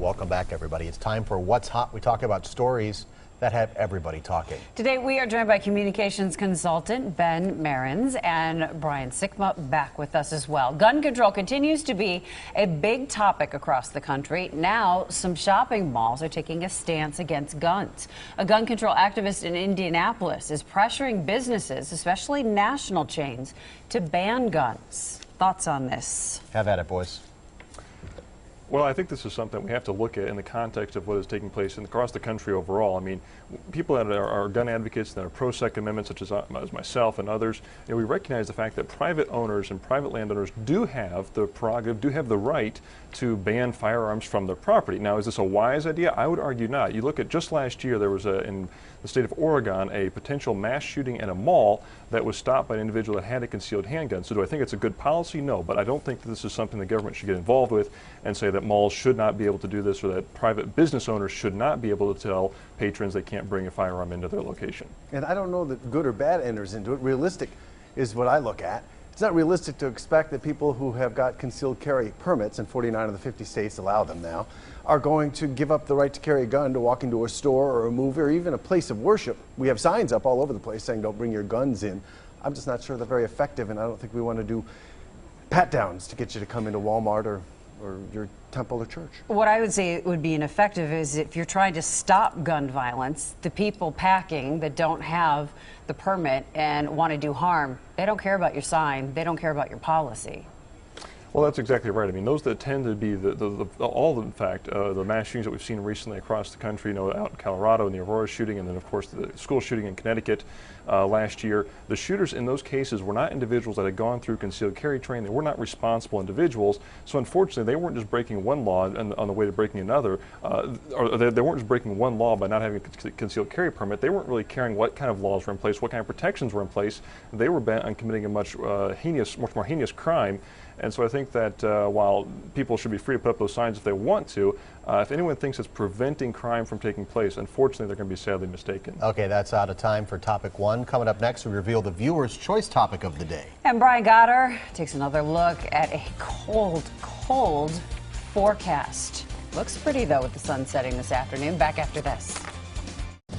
Welcome back, everybody. It's time for What's Hot. We talk about stories that have everybody talking. Today we are joined by communications consultant Ben Merens and Brian Sikma back with us as well. Gun control continues to be a big topic across the country. Now some shopping malls are taking a stance against guns. A gun control activist in Indianapolis is pressuring businesses, especially national chains, to ban guns. Thoughts on this? Have at it, boys. Well, I think this is something we have to look at in the context of what is taking place across the country overall. I mean, people that are gun advocates that are pro-Second Amendment, such as myself and others, we recognize the fact that private owners and private landowners do have the prerogative, do have the right to ban firearms from their property. Now, is this a wise idea? I would argue not. You look at just last year, there was in the state of Oregon a potential mass shooting at a mall that was stopped by an individual that had a concealed handgun. So do I think it's a good policy? No, but I don't think that this is something the government should get involved with and say that malls should not be able to do this or that private business owners should not be able to tell patrons they can't bring a firearm into their location. And I don't know that good or bad enters into it. Realistic is what I look at. It's not realistic to expect that people who have got concealed carry permits, and 49 of the 50 states allow them now, are going to give up the right to carry a gun to walk into a store or a movie or even a place of worship. We have signs up all over the place saying don't bring your guns in. I'm just not sure they're very effective, and I don't think we want to do pat-downs to get you to come into Walmart or your temple or church. What I would say would be ineffective is if you're trying to stop gun violence, the people packing that don't have the permit and want to do harm, they don't care about your sign, they don't care about your policy. Well, that's exactly right. I mean, those that tend to be in fact, the mass shootings that we've seen recently across the country, out in Colorado and the Aurora shooting, and then, of course, the school shooting in Connecticut last year. The shooters in those cases were not individuals that had gone through concealed carry training. They were not responsible individuals. So, unfortunately, they weren't just breaking one law on the way to breaking another, or they weren't just breaking one law by not having a concealed carry permit. They weren't really caring what kind of laws were in place, what kind of protections were in place. They were bent on committing a much more heinous crime. And so I think that while people should be free to put up those signs if they want to, if anyone thinks it's preventing crime from taking place, unfortunately, they're going to be sadly mistaken. Okay, that's out of time for topic one. Coming up next, we reveal the viewer's choice topic of the day. And Brian Goddard takes another look at a cold forecast. Looks pretty, though, with the sun setting this afternoon. Back after this.